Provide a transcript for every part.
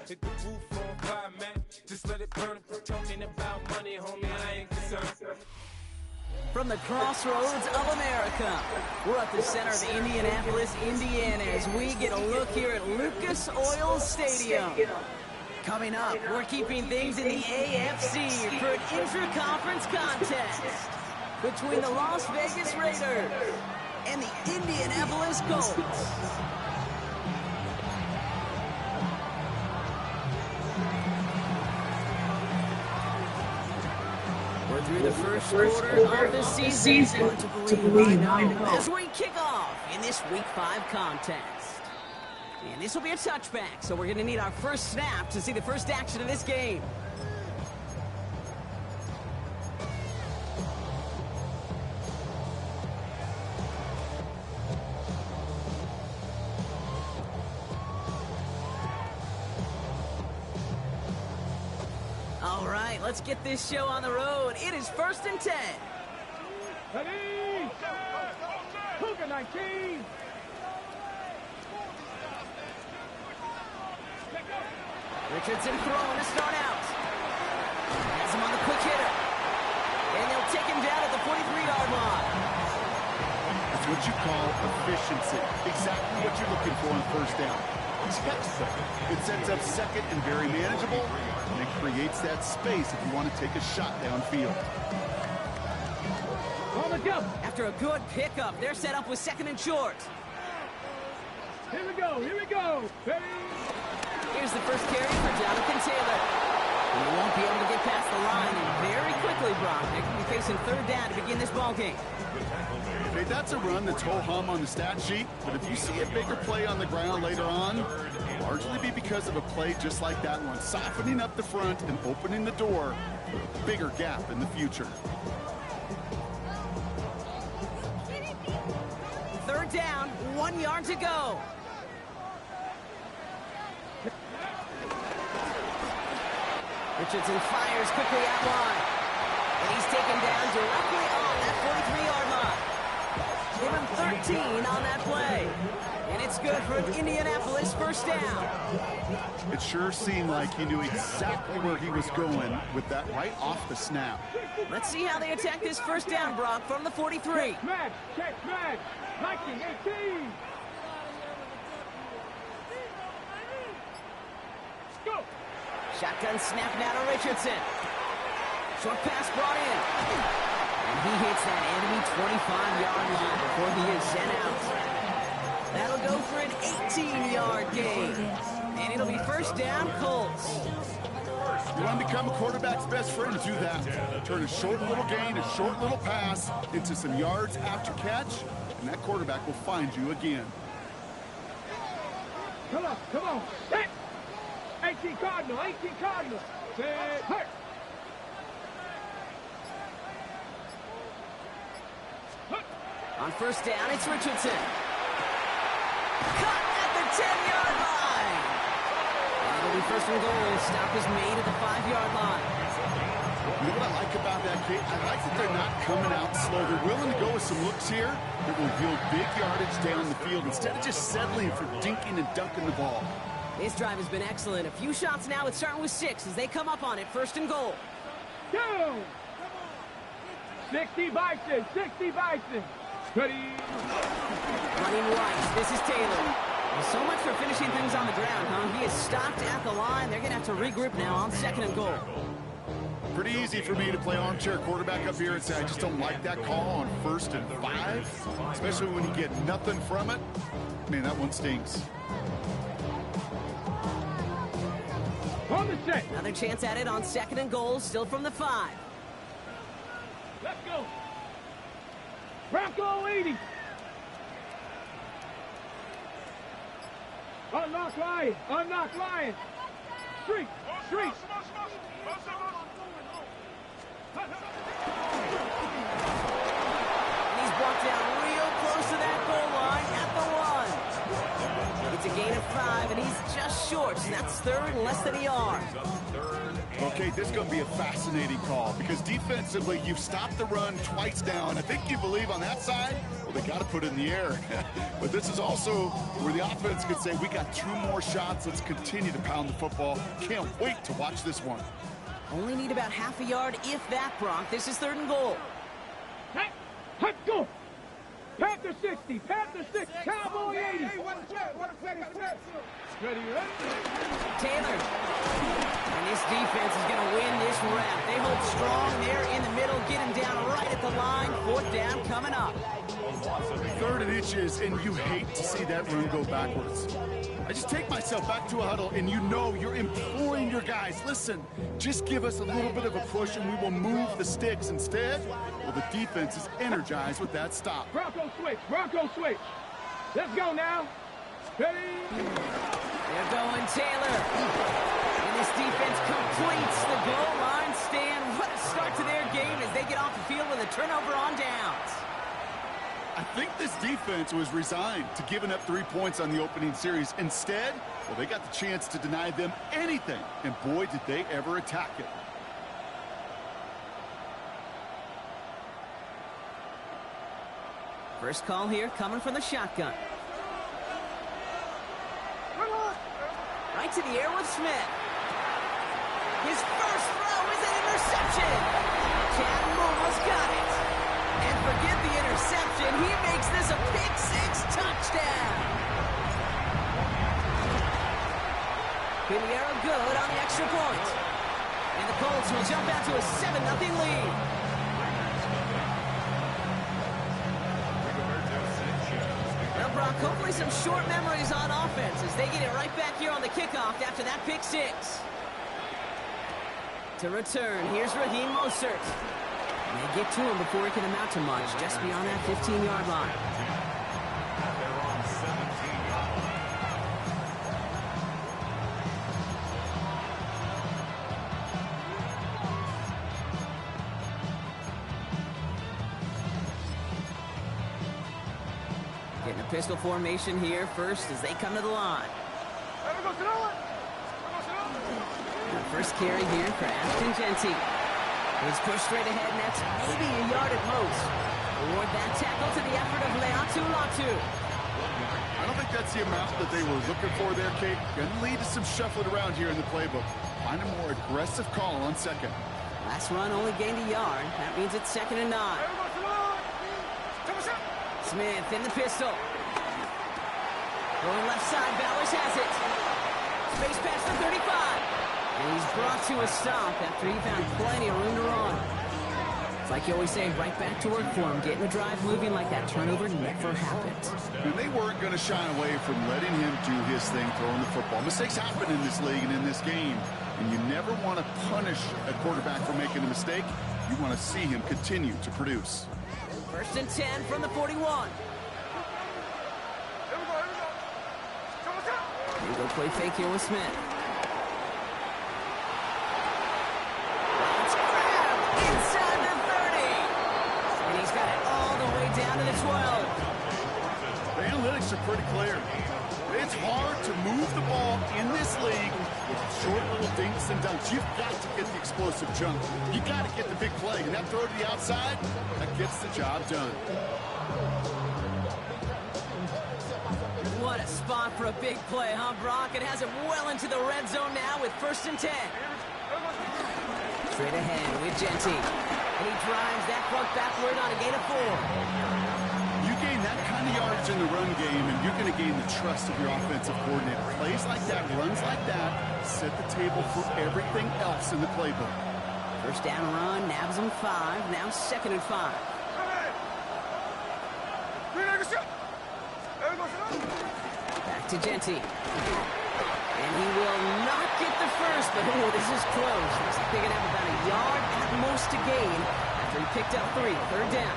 Hit the roof on fire, man. Just let it burn. Talking about money, homie, I ain't concerned. From the crossroads of America, we're at the center of Indianapolis, Indiana, as we get a look here at Lucas Oil Stadium. Coming up, we're keeping things in the AFC for an intra-conference contest between the Las Vegas Raiders and the Indianapolis Colts. We're through the first quarter of the season. To believe, I know. As we kick off in this Week 5 contest. And this will be a touchback, so we're going to need our first snap to see the first action of this game. All right, let's get this show on the road. It is 1st and 10. Ready? Cougar 19. Richardson throwing to start out. Has him on the quick hitter. And they'll take him down at the 43-yard line. That's what you call efficiency. Exactly what you're looking for on first down. It sets up second and very manageable, and it creates that space if you want to take a shot downfield. On the go. After a good pickup, they're set up with 2nd and short. Here we go. Here we go. Ready? Here's the first carry for Jonathan Taylor. And he won't be able to get past the line, and very quickly, Brock, they're going to be facing 3rd down to begin this ball game. Okay, that's a run that's ho-hum on the stat sheet, but if you see a bigger play on the ground later on, it'll largely be because of a play just like that one, softening up the front and opening the door for a bigger gap in the future. 3rd down, 1 yard to go. Richardson fires quickly out wide. And he's taken down directly on that 43-yard line. Give him 13 on that play. And it's good for an Indianapolis 1st down. It sure seemed like he knew exactly where he was going with that right off the snap. Let's see how they attack this 1st down, Brock, from the 43. Check, 19, 18. Go. Shotgun snap now to Richardson. Short pass brought in. And he hits that enemy 25-yard line before he is sent out. That'll go for an 18-yard gain. And it'll be 1st down, Colts. You want to become a quarterback's best friend, do that. Turn a short little gain, a short little pass into some yards after catch, and that quarterback will find you again. Come on. Set. 18 Cardinal. Set. Hurt. On 1st down, it's Richardson. Cut at the 10-yard line. And it'll be 1st and goal. Stop is made at the 5-yard line. You know what I like about that, Kate? I like that they're not coming out slow. They're willing to go with some looks here that will yield big yardage down the field instead of just settling for dinking and dunking the ball. This drive has been excellent. A few shots now. It's starting with 6 as they come up on it. 1st and goal. Go. 60 Bison. Ready. Running right. This is Taylor. Well, so much for finishing things on the ground, huh? He is stopped at the line. They're going to have to regroup now on 2nd and goal. Pretty easy for me to play armchair quarterback up here and say I just don't like that call on 1st and 5, especially when you get nothing from it. Man, that one stings. On the set. Another chance at it on 2nd and goal, still from the 5. Let's go. Bronco 80. Unlock Lion. Street. And he's brought down real close to that goal line at the 1. It's a gain of 5, and he's just short, so that's third and less than a yard. Okay, this is going to be a fascinating call because defensively, you've stopped the run twice now, and I think you believe on that side, well, they got to put it in the air. But this is also where the offense could say, we got 2 more shots. Let's continue to pound the football. Can't wait to watch this one. Only need about half a yard, if that, Brock. This is 3rd and goal. Hey, go. Panther 60, Panther 6, Cowboy 80. Ready, ready? Taylor. And this defense is going to win this round. They hold strong there in the middle, get him down right at the line. 4th down coming up. 3rd and inches, and you hate to see that run go backwards. I just take myself back to a huddle, and you know you're imploring your guys, listen, just give us a little bit of a push, and we will move the sticks. Instead, well, the defense is energized with that stop. Bronco switch. Let's go now. Ready? They're going Taylor. And this defense completes the goal line stand. What a start to their game as they get off the field with a turnover on downs. I think this defense was resigned to giving up 3 points on the opening series. Instead, well, they got the chance to deny them anything, and boy, did they ever attack it. First call here coming from the shotgun. Right to the air with Smith. His first throw is an interception. Chad Momo's got it. And forget the interception. He makes this a pick-6 touchdown. Piniero good on the extra point. And the Colts will jump out to a 7-0 lead. Well, Brock, hopefully some short memories on offense as they get it right back here on the kickoff after that pick-6. To return, here's Raheem Mostert. They get to him before he can amount to much, just beyond that 15-yard line. Getting a pistol formation here first as they come to the line. First carry here for Ashton Genty. He's pushed straight ahead, and that's maybe a yard at most. Award that tackle to the effort of Leatu Latu. I don't think that's the amount that they were looking for there, Kate. Going to lead to some shuffling around here in the playbook. Find a more aggressive call on second. Last run only gained a yard. That means it's 2nd and 9. Smith in the pistol. Going left side, Bowers has it. Space pass for 35. And he's brought to a stop after he found plenty of room to run. It's like you always say, right back to work for him. Getting the drive moving like that turnover never happened. And they weren't going to shy away from letting him do his thing, throwing the football. Mistakes happen in this league and in this game. And you never want to punish a quarterback for making a mistake. You want to see him continue to produce. 1st and 10 from the 41. Here we go, play fake here with Smith. Inside the 30. And he's got it all the way down to the 12. The analytics are pretty clear. It's hard to move the ball in this league with short little dinks and dunks. You've got to get the explosive jump. You've got to get the big play. And that throw to the outside, that gets the job done. What a spot for a big play, huh, Brock? It has it well into the red zone now with 1st and 10. Straight ahead with Genty. And he drives that front backward on a gain of 4. You gain that kind of yardage in the run game, and you're going to gain the trust of your offensive coordinator. Plays like that, runs like that, set the table for everything else in the playbook. First down run, nabs him 5, now 2nd and 5. Back to Genty. And he will not get the first, but oh, this is close. Looks like they're going to have about a yard at most to gain after he picked up 3. 3rd down.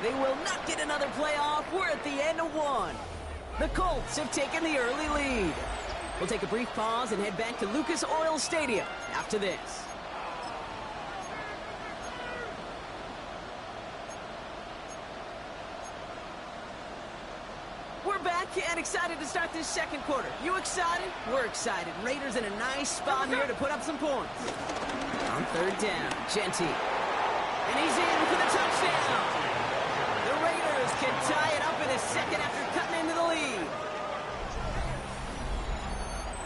They will not get another playoff. We're at the end of one. The Colts have taken the early lead. We'll take a brief pause and head back to Lucas Oil Stadium after this. We're back and excited to start this second quarter. You excited? We're excited. Raiders in a nice spot here to put up some points. On third down, Genty. And he's in for the touchdown. The Raiders can tie it up in a second after cutting into the lead.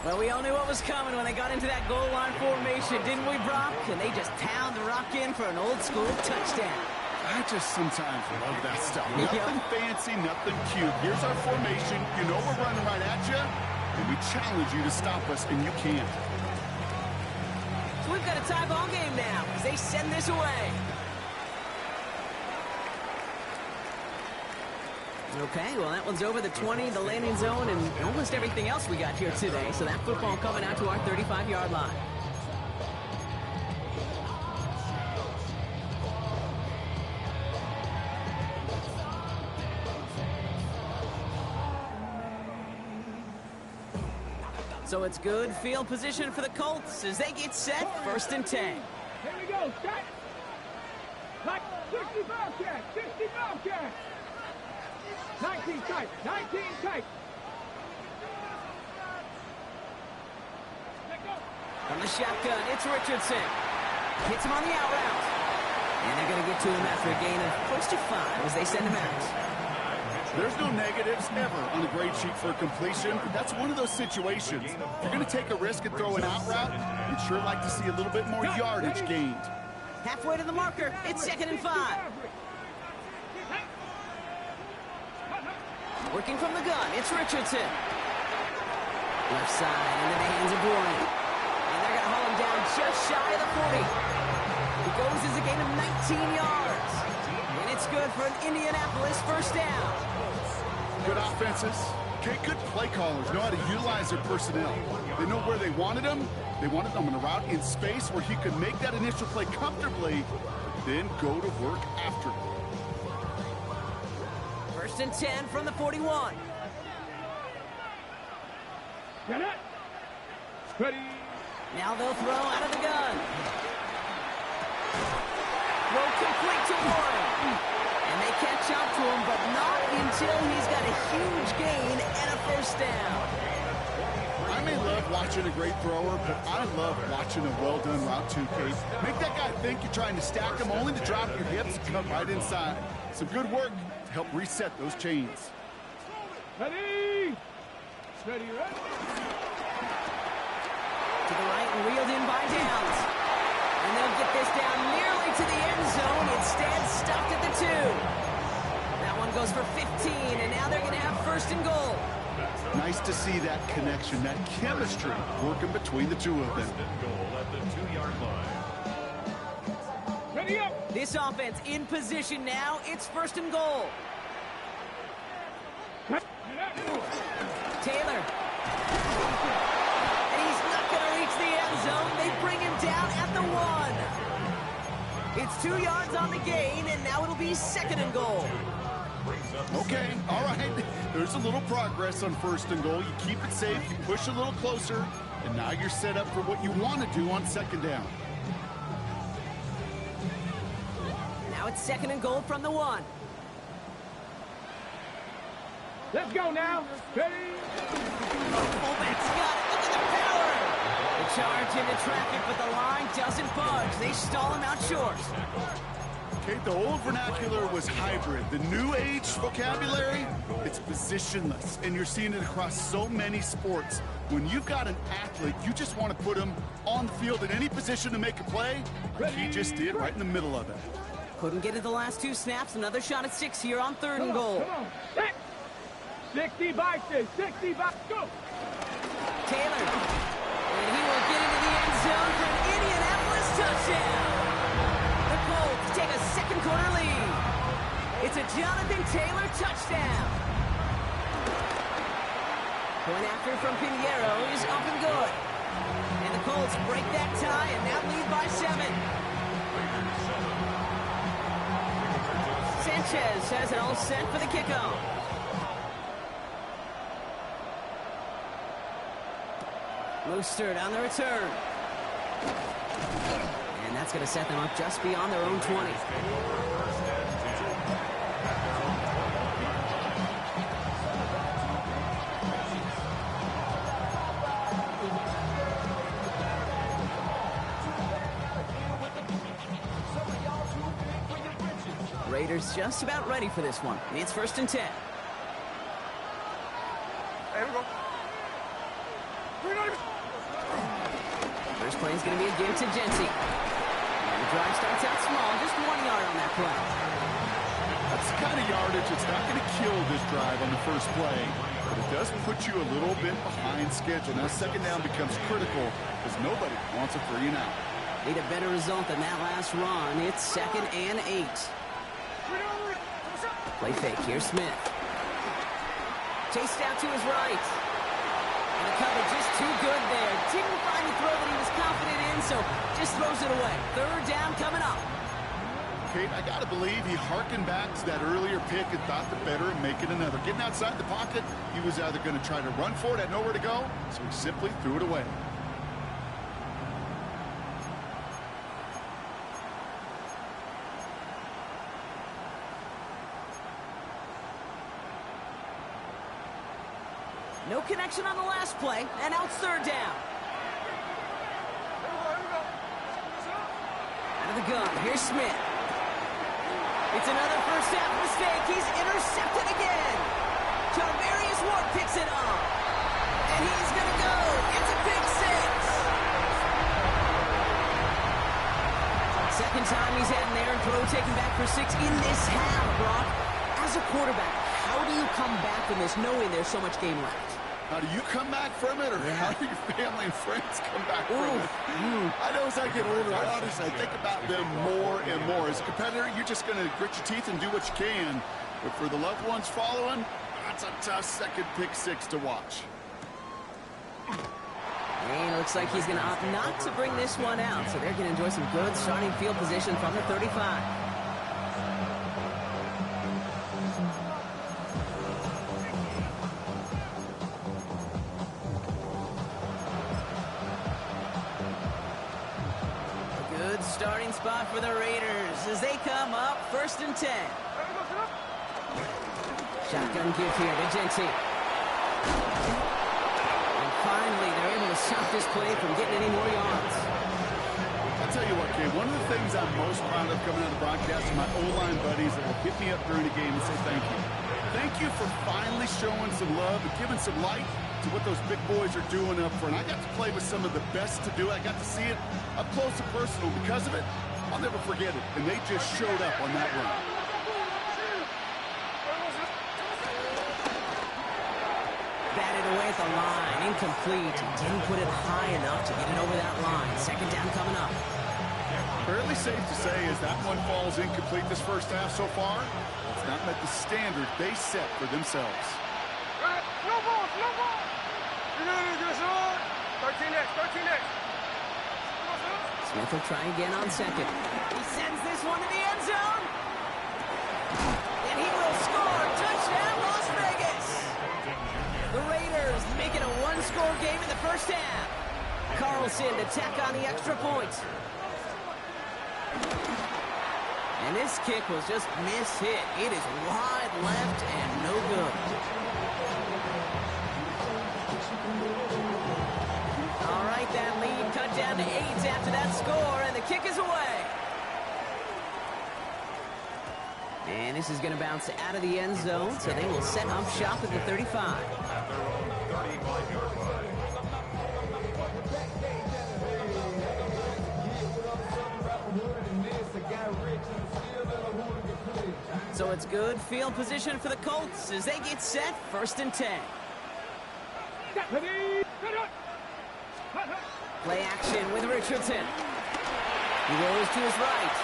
Well, we all knew what was coming when they got into that goal line formation, didn't we, Brock? And they just pound the rock in for an old-school touchdown. I just sometimes love that stuff. Nothing fancy, nothing cute. Here's our formation. You know we're running right at you, and we challenge you to stop us, and you can't. So we've got a tie ball game now as they send this away. Okay, well, that one's over the 20, the landing zone, and almost everything else we got here today. So that football coming out to our 35-yard line. So it's good field position for the Colts as they get set, 1st and 10. Here we go, set. Like 60 Bobcat, 60 Bobcat. 19 tight, 19 tight. From the shotgun, it's Richardson. Hits him on the out route. And they're going to get to him after a gain of close to 5 as they send him out. There's no negatives ever on a grade sheet for a completion. That's one of those situations. If you're going to take a risk and throw an out route, you'd sure like to see a little bit more yardage gained. Halfway to the marker, it's 2nd and 5. Working from the gun, it's Richardson. Left side into the hands of Bourne. And they're going to haul him down just shy of the 40. He goes as a gain of 19 yards. And it's good for an Indianapolis 1st down. Good offenses. Okay, good play callers know how to utilize their personnel. They know where they wanted them. They wanted them in a route in space where he could make that initial play comfortably, then go to work after. 1st and 10 from the 41. Get it. Ready. Now they'll throw out of the gun. Throw complete to Warren. And they catch up to him, but not until he's got a huge gain and a 1st down. I may love watching a great thrower, but I love watching a well-done route too, Kate. Make that guy think you're trying to stack him only to drop your hips and come right inside. Some good work to help reset those chains. Ready. Ready, ready. To the right and reeled in by Downs. And they'll get this down nearly to the end zone. Instead, stopped at the 2. That one goes for 15, and now they're going to have 1st and goal. Nice to see that connection, that chemistry working between the two of them. Ready up. This offense in position now. It's 1st and goal. Taylor. And he's not going to reach the end zone. They bring him down at the 1. It's 2 yards on the gain, and now it'll be 2nd and goal. Okay, all right. There's a little progress on 1st and goal. You keep it safe, you push a little closer, and now you're set up for what you want to do on 2nd down. Now it's 2nd and goal from the 1. Let's go now. Ready. Fullback's got it. Look at the power. The charge into traffic, but the line doesn't budge. They stall him out short. Okay, the old vernacular was hybrid. The new age vocabulary, it's positionless. And you're seeing it across so many sports. When you've got an athlete, you just want to put him on the field in any position to make a play. Like he just did right in the middle of it. Couldn't get it the last 2 snaps. Another shot at 6 here on 3rd and goal. Come on. 60 boxes. 60 boxes. Go. Taylor. And he will get into the end zone for an Indianapolis touchdown. The Colts take a 2nd quarter lead. It's a Jonathan Taylor touchdown. Point after from Pinheiro is up and good. And the Colts break that tie and now lead by 7. San Sanchez has it all set for the kickoff. Mostert on the return. And that's going to set them up just beyond their own 20. Raiders just about ready for this one. It's 1st and 10. There we go. First play is going to be a give to Jency. And the drive starts out small, just 1 yard on that play. That's the kind of yardage that's not going to kill this drive on the first play, but it does put you a little bit behind schedule. Now, second down becomes critical because nobody wants a 3 and out. Need a better result than that last run. It's 2nd and 8. Play fake. Here's Smith. Chased out to his right. And the cover just too good there. Didn't find the throw that he was confident in, so just throws it away. 3rd down coming up. Kate, I got to believe he harkened back to that earlier pick and thought the better of making another. Getting outside the pocket, he was either going to try to run for it, had nowhere to go, so he simply threw it away. No connection on the last play, and now it's 3rd down. Out of the gun, here's Smith. It's another first half mistake. He's intercepted again. Jarvarius Ward picks it up. And he's going to go. It's a pick 6. Second time he's had an errant throw taken back for 6 in this half, Brock. As a quarterback, how do you come back from this knowing there's so much game left? How do you come back from it, or how do your family and friends come back from it? I know as I get older, I honestly think about them more and more. As a competitor, you're just going to grit your teeth and do what you can. But for the loved ones following, that's a tough second pick 6 to watch. And it looks like he's going to opt not to bring this one out, so they're going to enjoy some good starting field position from the 35. Starting spot for the Raiders as they come up 1st and 10. Shotgun give here to Jency. And finally, they're able to stop this play from getting any more yards. I'll tell you what, Kay, one of the things I'm most proud of coming out of the broadcast are my O-line buddies that will hit me up during the game and say thank you. Thank you for finally showing some love and giving some light to what those big boys are doing up front. I got to play with some of the best to do it. I got to see it up close and personal. Because of it, I'll never forget it. And they just showed up on that run. Batted away at the line. Incomplete. Didn't put it high enough to get it over that line. 2nd down coming up. Fairly safe to say as that one falls incomplete this first half so far, it's not met the standard they set for themselves. No ball, no ball. You're going to get short. 13 next. Smith will try again on 2nd. He sends this one to the end zone. And he will score. Touchdown, Las Vegas. The Raiders make it a 1-score game in the first half. Carlson to tack on the extra point. And this kick was just mishit. It is wide left and no good. All right, that lead cut down to 8 after that score, and the kick is away. And this is going to bounce out of the end zone, so they will set up shop at the 35. So it's good field position for the Colts as they get set 1st and 10. Play action with Richardson. He rolls to his right.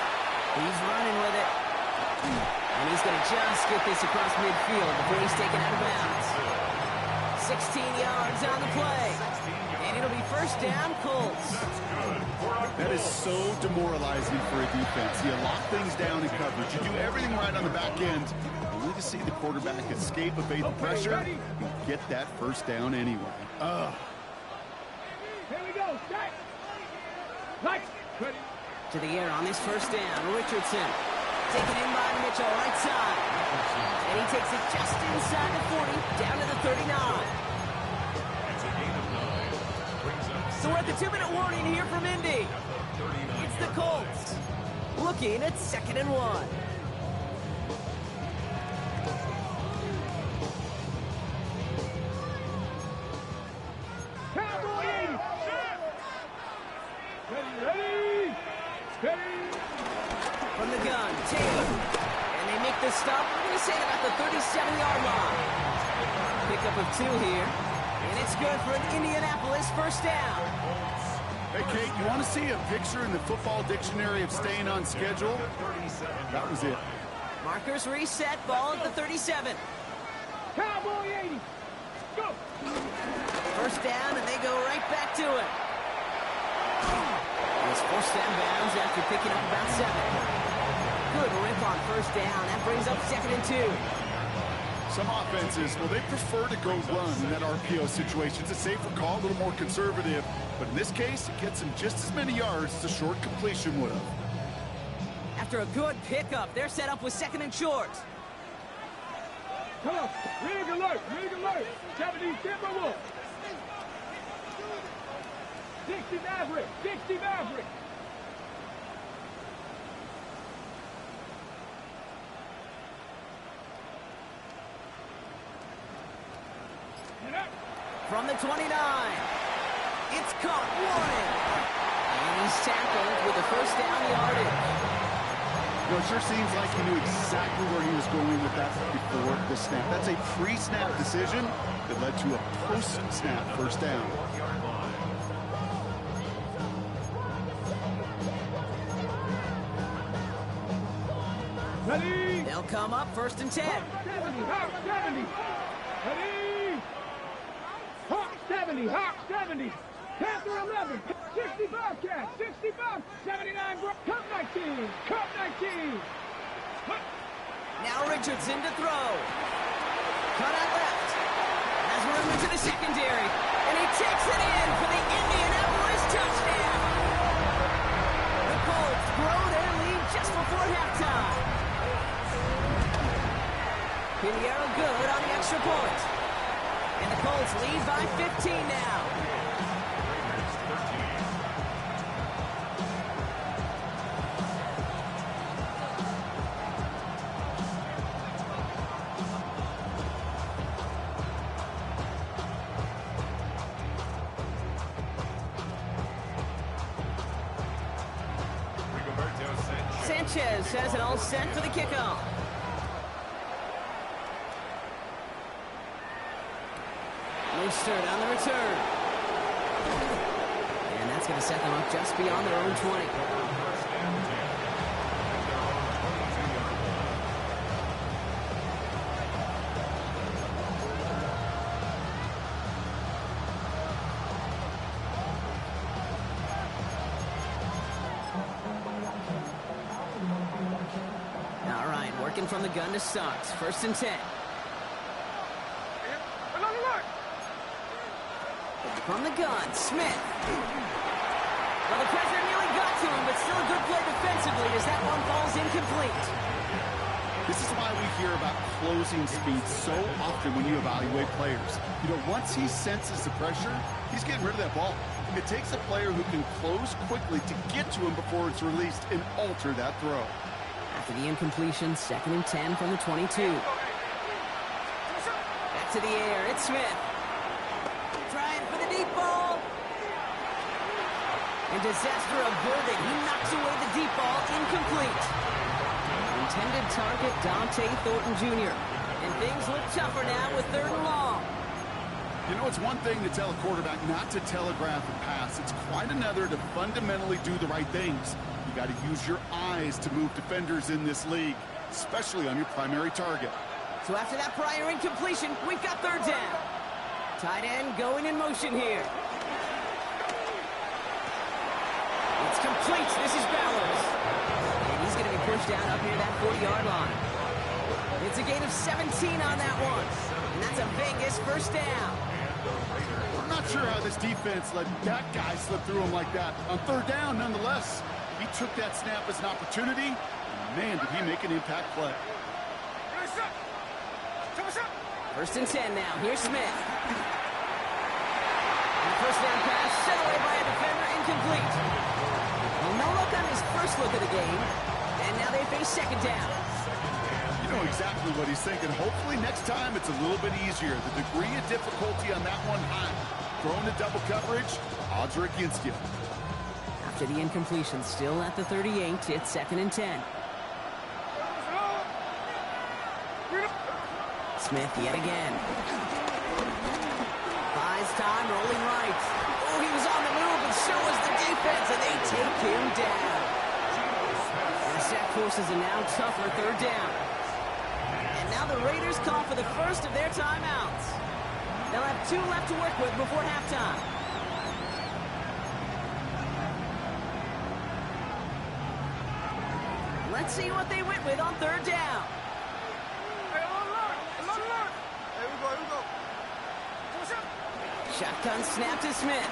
He's running with it. And he's going to just get this across midfield before he's taken out of bounds. 16 yards on the play. And It'll be first down, Colts. That is so demoralizing for a defense. You lock things down in coverage. You do everything right on the back end, only to see the quarterback escape, evade the pressure, and get that first down anyway. Here we go. Set. Lights. Ready. To the air on this first down. Richardson. Taken in by Mitchell, right side. And he takes it just inside the 40, down to the 39. So we're at the 2-minute warning here from Indy. It's the Colts looking at 2nd and 1. Cowboy 80. Ready. Ready. From the gun, Taylor. And they make the stop. We're going to say about the 37-yard line. Pickup of 2 here. And it's good for an Indianapolis first down. Hey, Kate, you want to see a picture in the football dictionary of staying on schedule? That was it. Markers reset, ball at the 37. Cowboy 80. Go. First down, and they go right back to it. It's forced down bounds after picking up about 7. Good rip on first down. That brings up 2nd and 2. Some offenses, well, they prefer to go run in that RPO situation. It's a safer call, a little more conservative. But in this case, it gets them just as many yards as a short completion would have. After a good pickup, they're set up with 2nd and short. Come on. Rig alert. Rig alert. 70 Timberwolves. 60 Maverick. 60 Maverick. From the 29. It's caught, Warren. And he's tackled with the first down yardage. You know, it sure seems like he knew exactly where he was going with that before the snap. That's a pre-snap decision that led to a post-snap first down. Ready. They'll come up 1st and 10. 70. Hawk 70. Ready. Hawk 70. Hawk 70. Panther 11. 60 Bobcats. 60 Bob. 79. Cup 19. Cup 19. Now Richardson to throw. Cut out left. Has one over to the secondary. And he takes it in for the Indianapolis touchdown. The Colts grow their lead just before halftime. Pinheiro good on the extra point. And the Colts lead by 15 now. Sanchez has it all set for the kickoff. Mostert on the return. And that's going to set them up just beyond their own 20. All right, working from the gun to start. 1st and 10. From the gun, Smith. Well, the pressure nearly got to him, but still a good play defensively as that one falls incomplete. This is why we hear about closing speed so often when you evaluate players. You know, once he senses the pressure, he's getting rid of that ball. It takes a player who can close quickly to get to him before it's released and alter that throw. After the incompletion, 2nd and 10 from the 22. Back to the air, it's Smith. Trying for the deep ball. And disaster averted. He knocks away the deep ball, incomplete. Intended target, Dante Thornton Jr. And things look tougher now with 3rd and long. You know, it's one thing to tell a quarterback not to telegraph a pass. It's quite another to fundamentally do the right things. You got to use your eyes to move defenders in this league, especially on your primary target. So after that prior incompletion, we've got 3rd down. Tight end going in motion here. It's complete. This is Bowers. And he's going to be pushed out up near that 40-yard line. It's a gain of 17 on that one. And that's a Vegas first down. I'm not sure how this defense let that guy slip through him like that. On third down, nonetheless, he took that snap as an opportunity. Man, did he make an impact play. First and 10 now. Here's Smith. And the first down pass set away by a defender, incomplete. Well, no look on his first look of the game. And now they face second down. You know exactly what he's thinking. Hopefully next time it's a little bit easier. The degree of difficulty on that one high. Throwing to double coverage, odds are against you. After the incompletion, still at the 38, it's second and 10. Smith yet again. Buys time, rolling right. Oh, he was on the move, and so was the defense, and they take him down. And the sack forces a now tougher third down. And now the Raiders call for the first of their timeouts. They'll have 2 left to work with before halftime. Let's see what they went with on third down. Shotgun snap to Smith.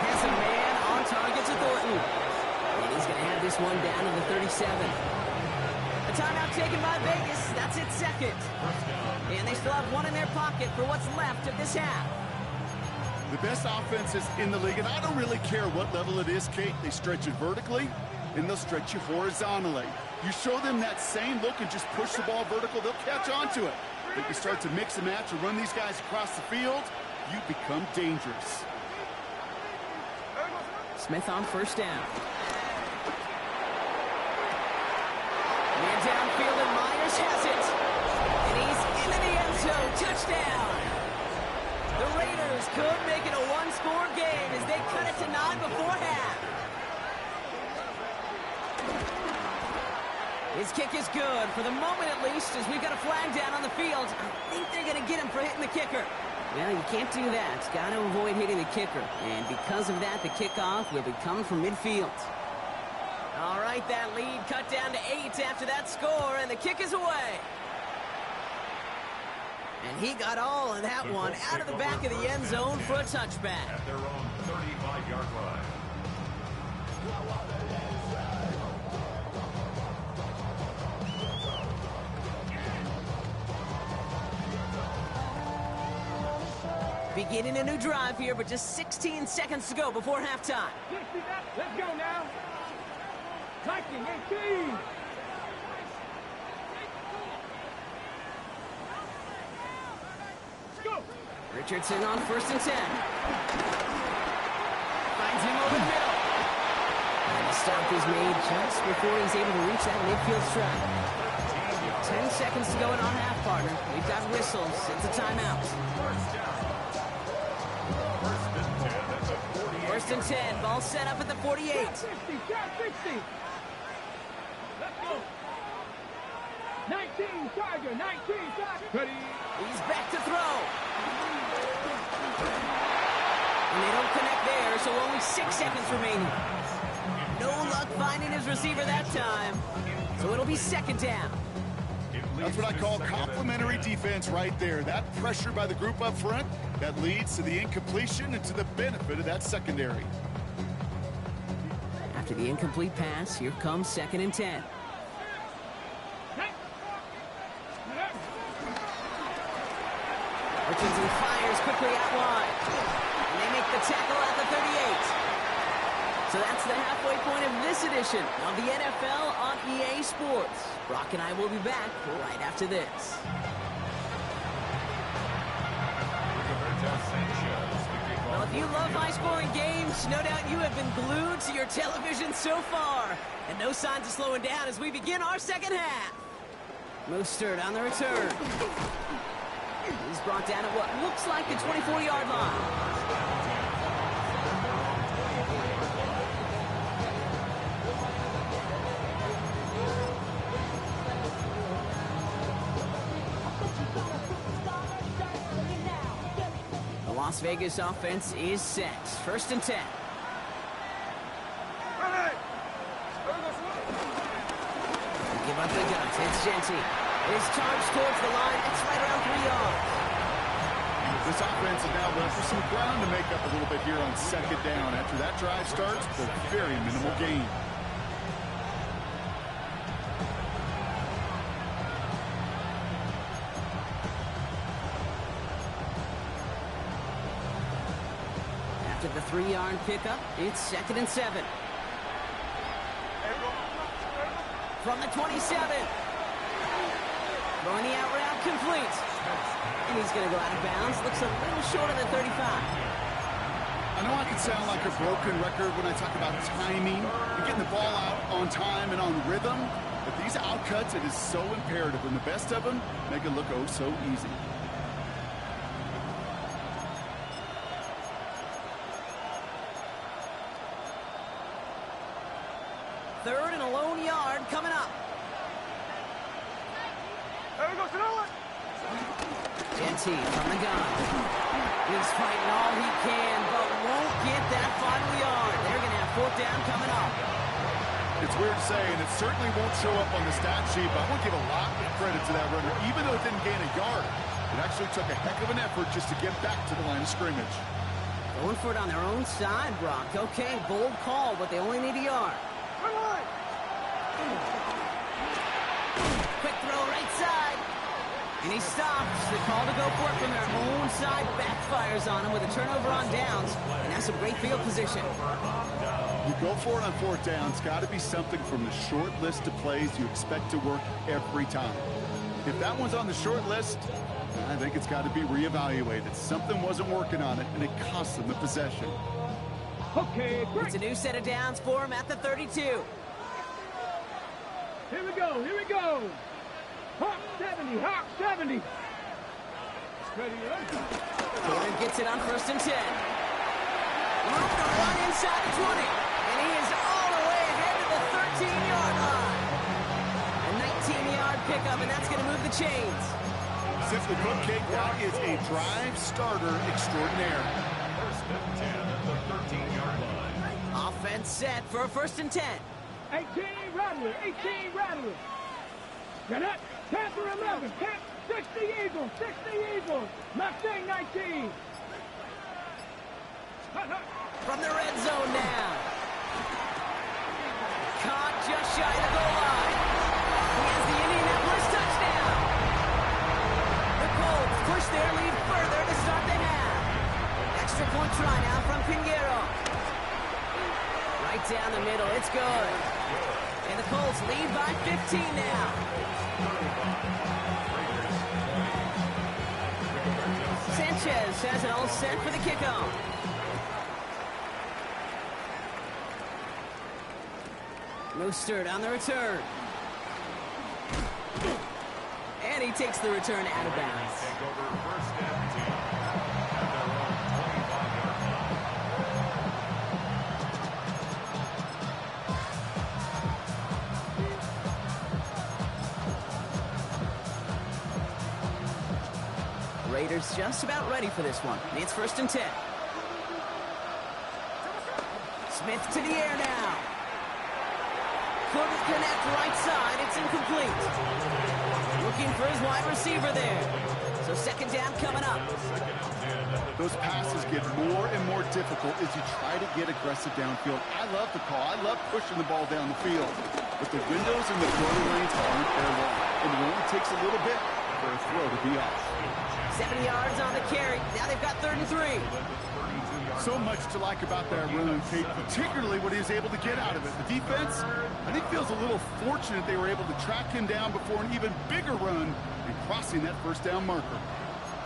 Has a man on target to Thornton. And he's going to have this one down to the 37. A timeout taken by Vegas. That's its second. And they still have one in their pocket for what's left of this half. The best offenses in the league, and I don't really care what level it is, Kate. They stretch it vertically, and they'll stretch you horizontally. You show them that same look and just push the ball vertical, they'll catch on to it. If you start to mix and match and run these guys across the field, you become dangerous. Smith on first down. Man downfield, and Myers has it. And he's into the end zone. Touchdown. The Raiders could make it a one-score game as they cut it to 9 before half. His kick is good, for the moment at least, as we've got a flag down on the field. I think they're going to get him for hitting the kicker. Well, you can't do that. Got to avoid hitting the kicker. And because of that, the kickoff will be coming from midfield. All right, that lead cut down to 8 after that score, and the kick is away. And he got all of that one out of the back of the end zone for a touchback. At their own 35-yard line. Beginning a new drive here, but just 16 seconds to go before halftime. Let's go now. Viking 18. Let's go. Richardson on first and 10. Finds him over the middle. And the stop is made just before he's able to reach that midfield strike. 10 seconds to go in our half, partner. We've got whistles. It's a timeout. First and 10. Ball set up at the 48. 60, 60. Let's go. 19, Tiger, 19, Tiger. Ready. He's back to throw. And they don't connect there, so only 6 seconds remaining. No luck finding his receiver that time. So it'll be second down. That's what I call complimentary defense right there. That pressure by the group up front, that leads to the incompletion and to the benefit of that secondary. After the incomplete pass, here comes second and 10. Richardson fires quickly out wide. And they make the tackle at the 38. So that's the halfway point of this edition of the NFL on EA Sports. Brock and I will be back right after this. Well, if you love high-scoring games, no doubt you have been glued to your television so far. And no signs of slowing down as we begin our second half. Mostert on the return. He's brought down at what looks like the 24-yard line. Las Vegas offense is set. 1st and 10. Give up the guts. It's Genty. His charge towards the line. It's right around 3 yards. This offense is now left with some ground to make up a little bit here on 2nd down. After that drive starts, a very minimal gain. After the 3-yard pickup, it's 2nd and 7. From the 27. Throwing the out route complete. And he's going to go out of bounds. Looks a little short of the 35. I know I can sound like a broken record when I talk about timing and getting the ball out on time and on rhythm, but these outcuts, it is so imperative, and the best of them make it look oh so easy. Third and a lone yard coming up. Genty from the gun. He's fighting all he can, but won't get that final yard. They're going to have 4th down coming up. It's weird to say, and it certainly won't show up on the stat sheet, but I want to give a lot of credit to that runner. Even though it didn't gain a yard, it actually took a heck of an effort just to get back to the line of scrimmage. Going for it on their own side, Brock. Okay, bold call, but they only need a yard. Quick throw right side. And he stops. The call to go for it from their own side backfires on him with a turnover on downs. And that's some great field position. You go for it on 4th down. It's got to be something from the short list of plays you expect to work every time. If that one's on the short list, I think it's got to be reevaluated. Something wasn't working on it, and it cost them the possession. Okay, great. It's a new set of downs for him at the 32. Here we go, here we go. Hawk 70, Hawk 70. Ready, Taylor gets it on 1st and 10. Room to run inside the 20. And he is all the way ahead to the 13-yard line. A 19-yard pickup, and that's going to move the chains. Simply put, Kate, that is a drive starter extraordinaire. 1st and 10 at the 13-yard line. Offense set for a 1st and 10. 18 Rattler, 18 Rattler. Got it. Panther 11, 60 Eagles, 60 Eagles. Mustang 19. From the red zone now. Caught just shy of the goal line. He has the Indianapolis touchdown. The Colts push their lead further to start the half. Extra point try now from Pinheiro. Right down the middle, it's good. And the Colts lead by 15 now. Sanchez has it all set for the kickoff. Mostert on the return. And he takes the return out of bounds. Take over 1st and 10 at their own 25-yard line. Raiders just about ready for this one. It's 1st and 10. Smith to the air now. Couldn't connect right side. It's incomplete. Looking for his wide receiver there. So 2nd down coming up. Those passes get more and more difficult as you try to get aggressive downfield. I love the call. I love pushing the ball down the field. But the windows and the throwing lanes aren't very long. And it only takes a little bit for a throw to be off. 70 yards on the carry. Now they've got 3rd and 3. So much to like about that run, Kate, particularly what he was able to get out of it. The defense, I think, feels a little fortunate they were able to track him down before an even bigger run and crossing that 1st down marker.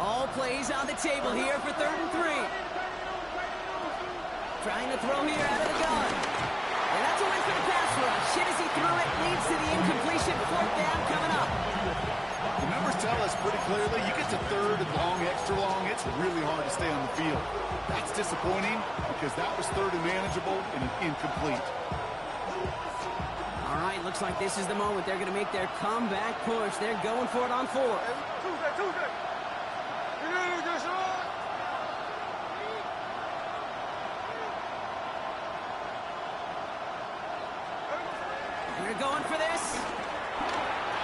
All plays on the table here for 3rd and 3. Trying to throw here out of the gun. And that's a win for the pass rush. Hit as he threw it, leads to the incompletion. 4th down coming up. The numbers tell us pretty clearly, you get to 3rd and long, extra long, it's really hard to stay on the field. That's disappointing because that was 3rd and manageable and an incomplete. All right, looks like this is the moment they're going to make their comeback push. They're going for it on 4. going for this.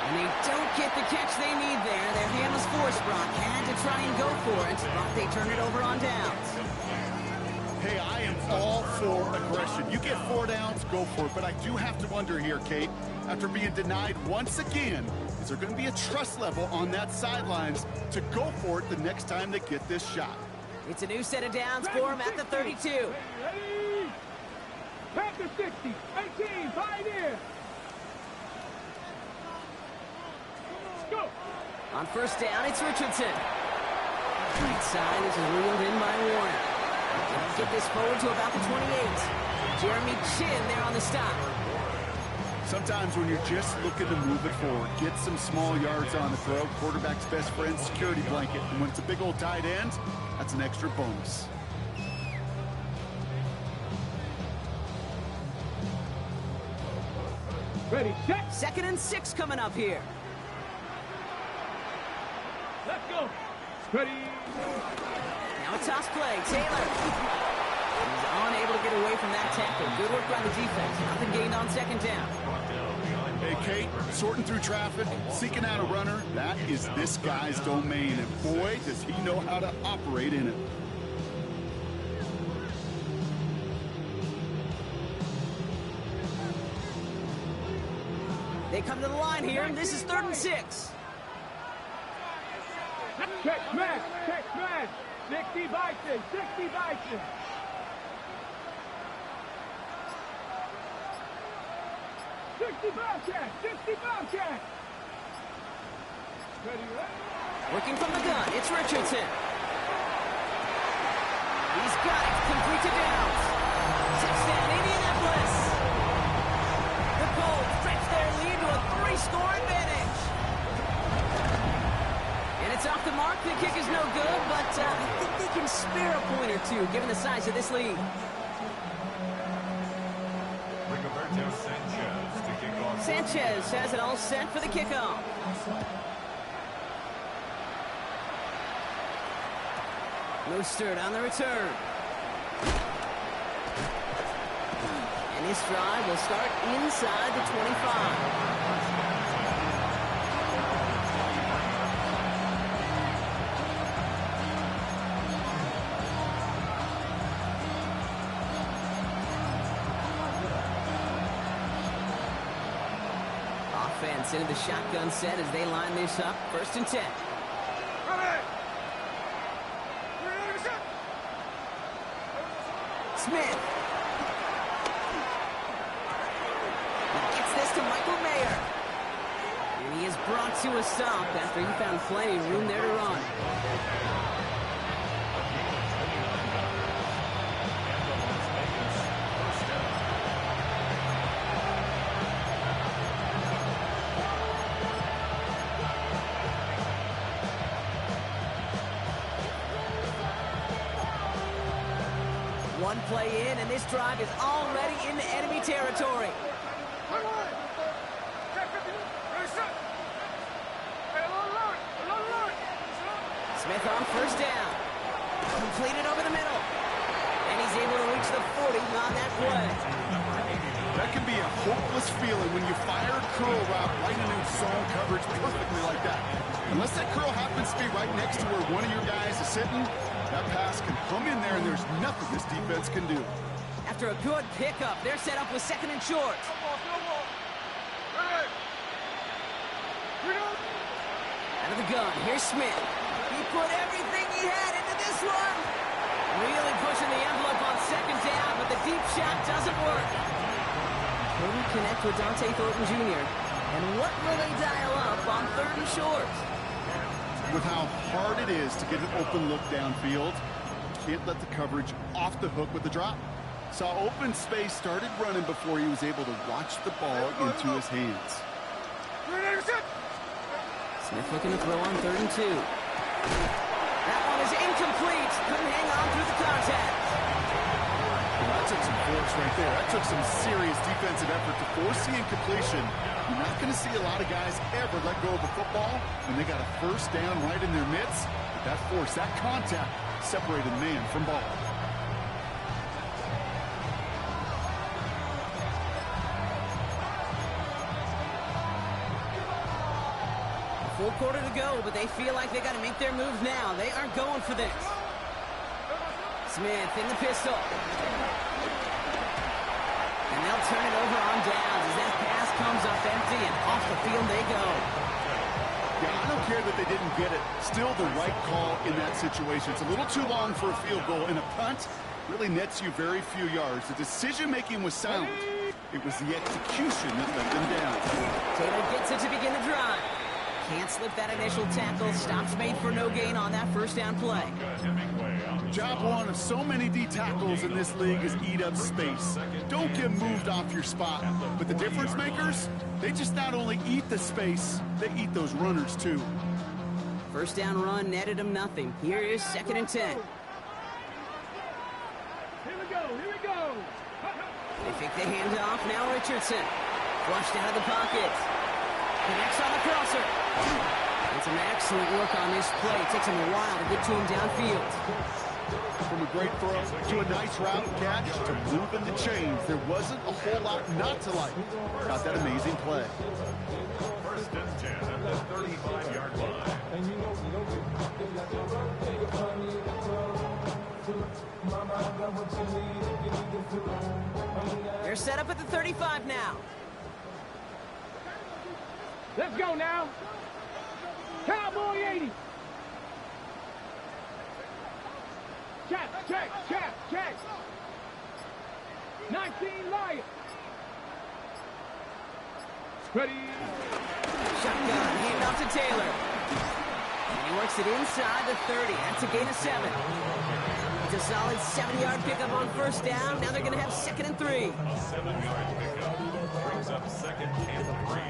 And they don't get the catch they need there. Their hand was forced, Brock. Had to try and go for it, but they turn it over on downs. Hey, I am all for aggression. You get 4 downs, go for it. But I do have to wonder here, Kate, after being denied once again, is there going to be a trust level on that sidelines to go for it the next time they get this shot? It's a new set of downs for them at the 32. Ready? Panther 60, 18, pioneer. Go. On first down, it's Richardson. Right side is reeled in by Warner. They'll get this forward to about the 28. Jeremy Chin there on the stop. Sometimes when you're just looking to move it forward, get some small yards on the throw, quarterback's best friend, security blanket. And when it's a big old tight end, that's an extra bonus. Ready, set. 2nd and 6 coming up here. Let's go. Ready. Now a toss play. Taylor. He's unable to get away from that tackle. Good work by the defense. Nothing gained on 2nd down. Hey, Kate, sorting through traffic, seeking out a runner, that is this guy's domain. And boy, does he know how to operate in it. They come to the line here, and this is 3rd and 6. Check smash. Check smash. 60 Bison. 60 Bison. Bobcat! 60 Bobcat! Ready, ready? Working from the gun, it's Richardson. He's got it, complete to Downs. Touchdown, Indianapolis. The Colts stretch their lead to a 3-score advantage. And it's off the mark, the kick is no good, but I think they can spare a point or two, given the size of this lead. Sanchez has it all set for the kickoff. Mostert on the return. And this drive will start inside the 25. Offense into the shotgun set as they line this up. 1st and 10. Smith. He gets this to Michael Mayer. And he is brought to a stop after he found plenty of room there to run. One play in, and this drive is already into enemy territory. Smith on 1st down. Completed over the middle. And he's able to reach the 40 on that play. That can be a hopeless feeling when you fire a curl route right into zone coverage perfectly like that. Unless that curl happens to be right next to where one of your guys is sitting, that pass can come in there and there's nothing this defense can do. After a good pickup, they're set up with 2nd and short. Out of the gun, here's Smith. He put everything he had into this one. Really pushing the envelope on 2nd down, but the deep shot doesn't work. Will we connect with Dante Thornton Jr.? And what will they dial up on 3rd and short? With how hard it is to get an open look downfield, can't let the coverage off the hook with the drop. Saw open space, started running before he was able to watch the ball into his hands. Smith looking to throw on 3rd and 2. That one is incomplete. Couldn't hang on through the contact. Well, that took some force right there. That took some serious defensive effort to force the incompletion. You're not going to see a lot of guys ever let go of the football when they got a 1st down right in their midst. But that force, that contact, separated man from ball. full quarter to go, but they feel like they got to make their move now. They aren't going for this. Smith in the pistol. And they'll turn it over on downs as that pass comes up empty, and off the field they go. Yeah, I don't care that they didn't get it. Still the right call in that situation. It's a little too long for a field goal, and a punt really nets you very few yards. The decision-making was sound. It was the execution that let them down. Taylor gets it to begin the drive. Can't slip that initial tackle. Stops made for no gain on that first down play. Job one of so many D tackles in this league is eat up space. Don't get moved off your spot. But the difference makers, they just not only eat the space, they eat those runners too. First down run netted him nothing. Here is 2nd and 10. Here we go, here we go. They fake the handoff. Now Richardson. Flushed out of the pocket. Connects on the crosser. And some excellent work on this play. It takes him a while to get to him downfield. From a great throw to a nice route catch to moving the chains, there wasn't a whole lot not to like about that amazing play. First and 10 at the 35-yard line. They're set up at the 35 now. Let's go now. Cowboy 80. Check. 19 Lion. Ready. Shotgun, handoff to Taylor. And he works it inside the 30. That's a gain of 7. It's a solid 70-yard pickup on first down. Now they're going to have 2nd and 3. A 7-yard pickup brings up 2nd and 3.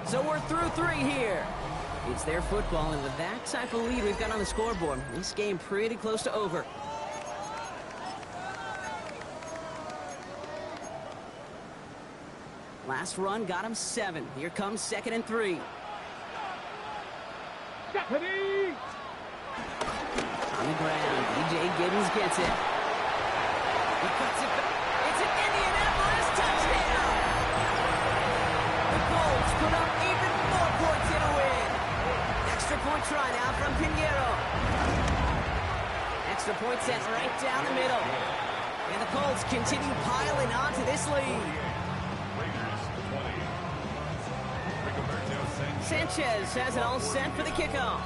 So we're through 3 here. It's their football, and with that type of lead we've got on the scoreboard, this game pretty close to over. Last run got him 7. Here comes 2nd and 3. Stephanie. On the ground, E.J. Giddens gets it. He cuts it back. It's an Indianapolis touchdown! The Colts put up even more points in a win. Extra point try now from Pinheiro. Extra point sent right down the middle. And the Colts continue piling on to this lead. Sanchez has it all set for the kickoff.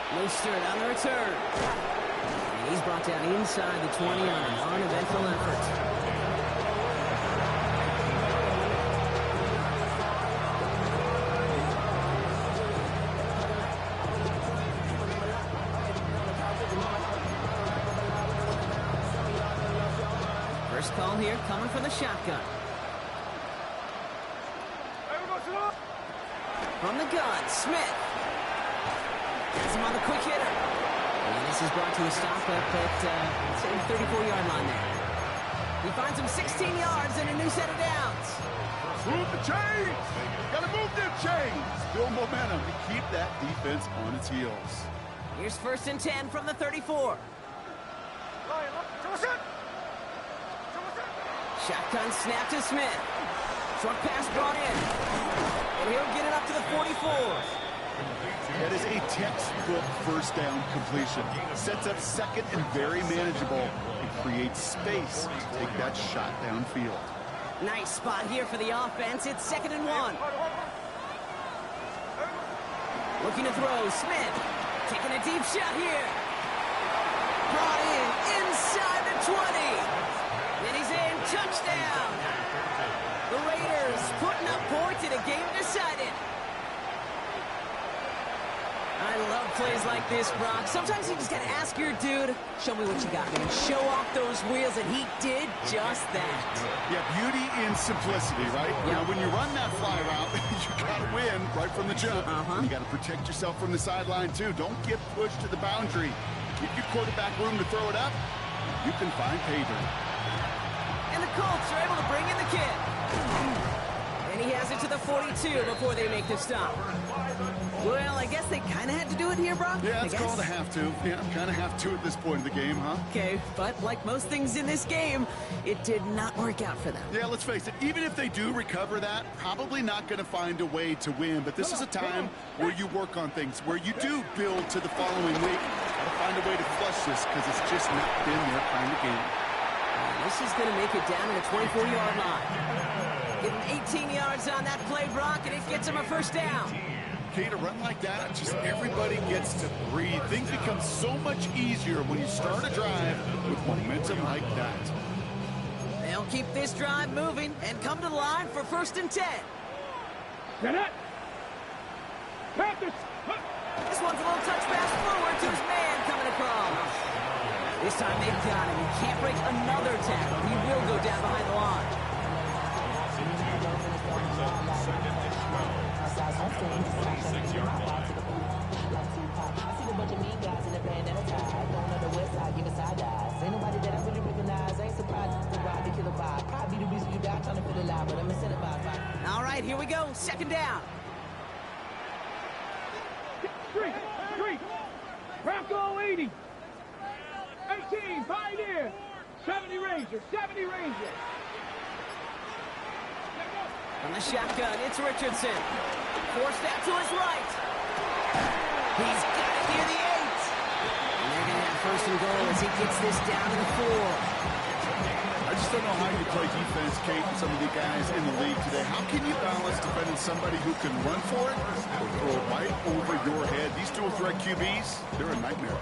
Mostert on the return. And he's brought down inside the 20 on an uneventful effort. First call here coming from the shotgun. From the gun, Smith. Gets him on the quick hitter. And this is brought to a stop up at, say, the 34-yard line there. He finds him 16 yards and a new set of downs. Move the chains! Gotta move them chains! Build momentum to keep that defense on its heels. Here's 1st and 10 from the 34. Shotgun snap to Smith. Short pass brought in. And he'll get it up to the 44. That is a textbook first down completion. Sets up 2nd and very manageable. It creates space to take that shot downfield. Nice spot here for the offense. It's 2nd and 1. Looking to throw. Smith taking a deep shot here. Brought in inside the 20. And he's in. Touchdown. The Raiders putting up points in a game decided. I love plays like this, Brock. Sometimes you just got to ask your dude, show me what you got, man. Show off those wheels, and he did just that. Yeah, beauty in simplicity, right? Yep. Now, when you run that fly route, you got to win right from the jump. Uh-huh. You got to protect yourself from the sideline, too. Don't get pushed to the boundary. Give your quarterback room to throw it up. You can find pay dirt. And the Colts are able to bring in the kid. And And he has it to the 42 before they make the stop. Well, I guess they kind of had to do it here, Brock. Yeah, it's called a have to. Yeah, kind of have to at this point in the game, huh? Okay, but like most things in this game, it did not work out for them. Yeah, let's face it, even if they do recover that, probably not going to find a way to win. But this is a time where you work on things, where you do build to the following week. Got to find a way to flush this because it's just not been their kind of game. This is going to make it down to the 24-yard line. Getting 18 yards on that play, Brock, and it gets him a first down. Okay, to run like that, just everybody gets to breathe. Things become so much easier when you start a drive with momentum like that. They'll keep this drive moving and come to the line for 1st and 10. Get it. Panthers. This one's a little touch pass forward to his man coming across. This time they've got him. He can't break another tackle. He will go down behind the line. All right, here we go. 2nd down. Street. Bronco 80. 18, Pioneer. 70 Ranger. On the shotgun, it's Richardson. Forced out to his right. He's got it near the 8. And they're going to have 1st and goal as he gets this down to the 4. I just don't know how you play defense, Kate, and some of the guys in the league today. How can you balance defending somebody who can run for it or throw it right over your head? These dual threat QBs, they're a nightmare.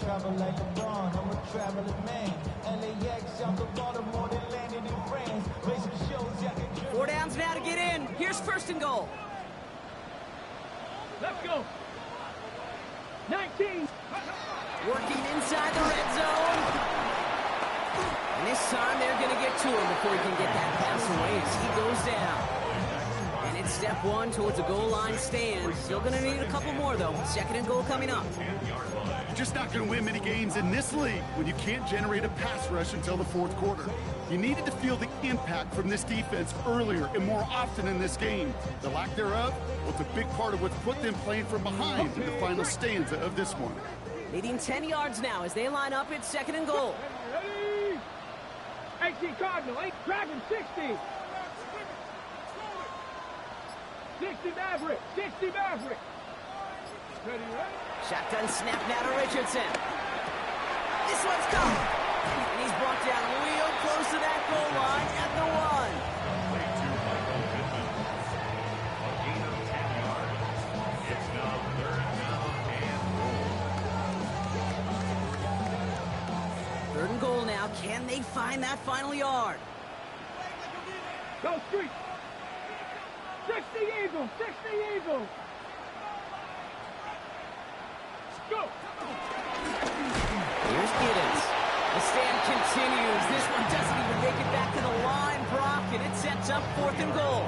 Travel like a dawn, I'm a traveling man. LAX, out the Baltimore, they landed in France. Racing shows, yeah, 4 downs now to get in. Here's 1st and goal. Let's go. 19. Working inside the red zone. And this time they're going to get to him before he can get that pass away as he goes down. And it's step 1 towards a goal line stand. Still going to need a couple more, though. 2nd and goal coming up. You're just not going to win many games in this league when you can't generate a pass rush until the 4th quarter. You needed to feel the impact from this defense earlier and more often in this game. The lack thereof, well, it's a big part of what's put them playing from behind in the final stanza of this one. Needing 10 yards now as they line up at 2nd and goal. Ready. 18 Cardinal. 8 Dragon 60. 60 Maverick. Ready. Shotgun snap now to Richardson. This one's coming. And he's brought down real close to that goal line at the 1. 3rd and goal now. Can they find that final yard? Go Street. 60 Eagles. Go. Here's Giddens. The stand continues. This one doesn't even make it back to the line, Brock, and it sets up 4th and goal.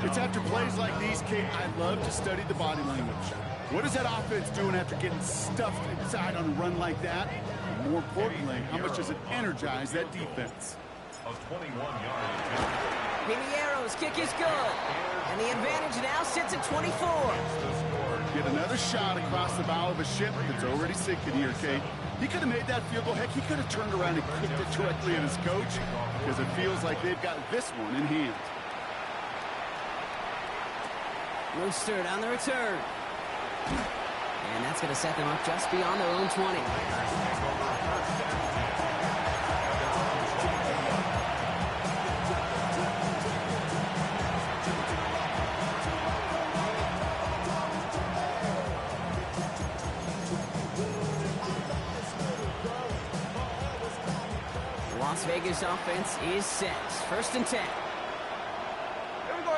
It's after plays like these, Kate, I love to study the body language. What is that offense doing after getting stuffed inside on a run like that? And more importantly, how much does it energize that defense? A 21-yard Pinheiro's kick is good. And the advantage now sits at 24. Get another shot across the bow of a ship that's already sinking here, Kate. He could have made that field goal. Heck, he could have turned around and kicked it directly at his coach because it feels like they've got this one in hand. Mostert on the return. And that's going to set them up just beyond their own 20. Las Vegas offense is set. 1st and 10. Here we go.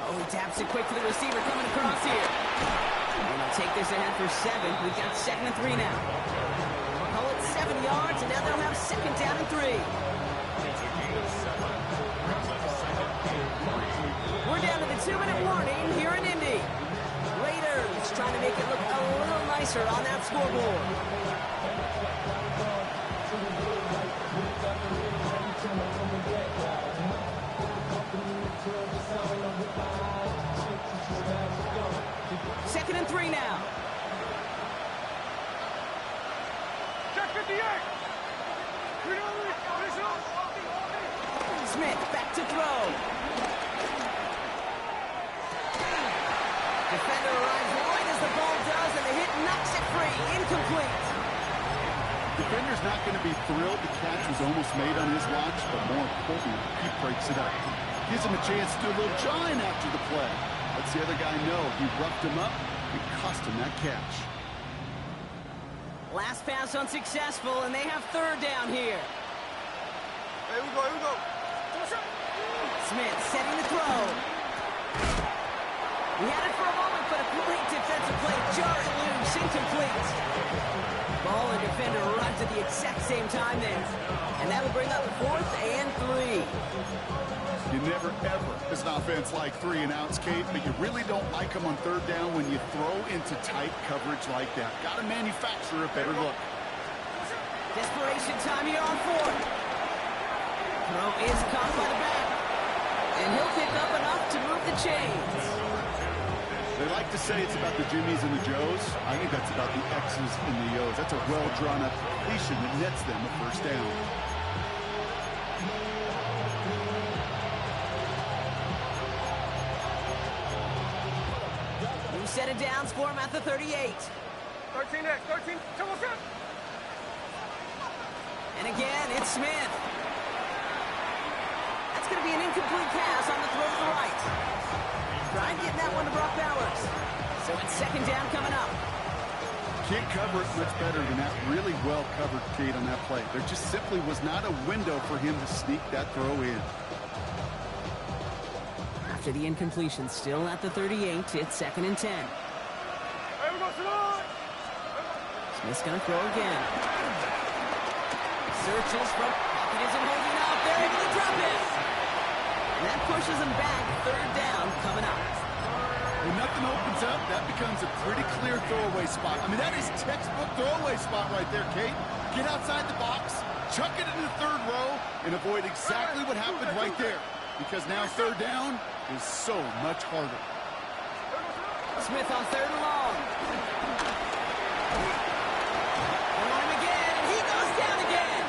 Oh, he taps it quick to the receiver coming across here. And they'll take this ahead for 7. We've got 2nd and 3 now. Call it 7 yards, and now they'll have 2nd down and 3. We're down to the 2-minute warning here in Indy. Raiders trying to make it look a little nicer on that scoreboard. Second and 3 now. Check 58. Smith back to throw. Defender arrives right as the ball does, and the hit knocks it free. Incomplete. Defender's not going to be thrilled the catch was almost made on his watch, but more importantly, he breaks it up. Gives him a chance to do a little jawing after the play. Lets the other guy know he roughed him up and cost him that catch. Last pass unsuccessful, and they have third down here. Here we go. Smith setting the throw. He had it for a moment, but a great defensive play jarred loose, incomplete. Ball and defender arrives at the exact same time then. And that'll bring up 4th and 3. You never, ever, as an offense, like 3 and outs, Kate, but you really don't like them on third down when you throw into tight coverage like that. Got to manufacture a better look. Desperation time here on 4th. Throw is caught by the back. And he'll pick up enough to move the chains. They like to say it's about the Jimmies and the Joes. I think that's about the X's and the O's. That's a well-drawn-up completion that nets them a first down. New set of downs for him at the 38. 13X, 13. Come on, come. And again, it's Smith. That's going to be an incomplete pass on the throw to the right. Trying getting that one to Brock Bowers. So it's second down coming up. Can't cover it much better than that. Really well covered, Kate, on that play. There just simply was not a window for him to sneak that throw in. After the incompletion, still at the 38, it's second and 10. Here we go, Salon. Smith's going to throw again. Searches from pocket isn't holding up. They're able to drop it. And that pushes him back. Third down coming up. When nothing opens up, that becomes a pretty clear throwaway spot. I mean, that is textbook throwaway spot right there, Kate. Get outside the box, chuck it into the third row, and avoid exactly what happened right there. Because now third down is so much harder. Smith on third and long. On him again, and he goes down again.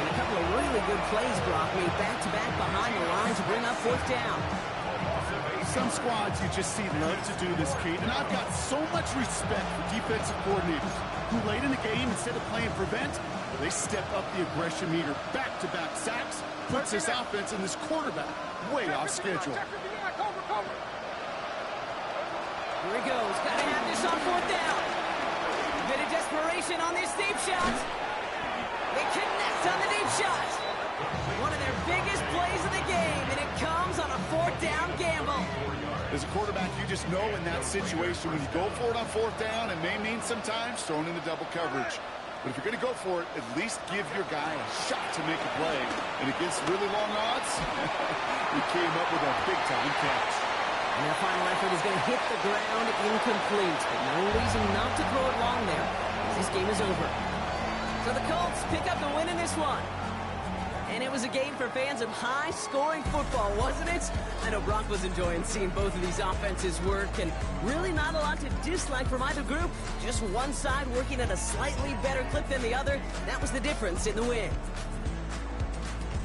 And a couple of really good plays, Brock, made back-to-back behind the line to bring up fourth down. Some squads you just see love to do this, Kate, and I've got so much respect for defensive coordinators who late in the game, instead of playing prevent, they step up the aggression meter. Back-to-back sacks puts this offense and this quarterback way off schedule. Here he goes. Got to have this on fourth down. A bit of desperation on this deep shot. They connect on the deep shot. One of their biggest plays of the game, and it comes on a fourth down gamble. As a quarterback, you just know in that situation when you go for it on fourth down, it may mean sometimes throwing into double coverage. But if you're going to go for it, at least give your guy a shot to make a play. And against really long odds, he came up with a big-time catch. And their final effort is going to hit the ground incomplete. But no reason not to throw it long there, as this game is over. So the Colts pick up the win in this one. And it was a game for fans of high-scoring football, wasn't it? I know Brock was enjoying seeing both of these offenses work, and really not a lot to dislike from either group. Just one side working at a slightly better clip than the other. That was the difference in the win.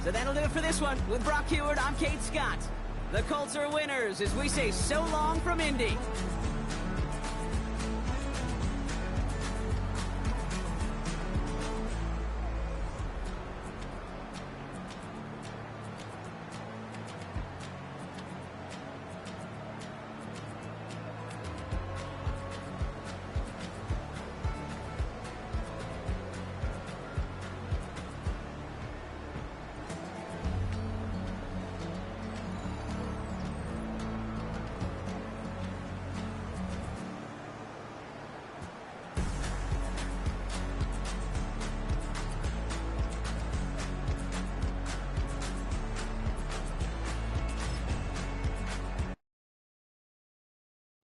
So that'll do it for this one. With Brock Heward, I'm Kate Scott. The Colts are winners as we say so long from Indy.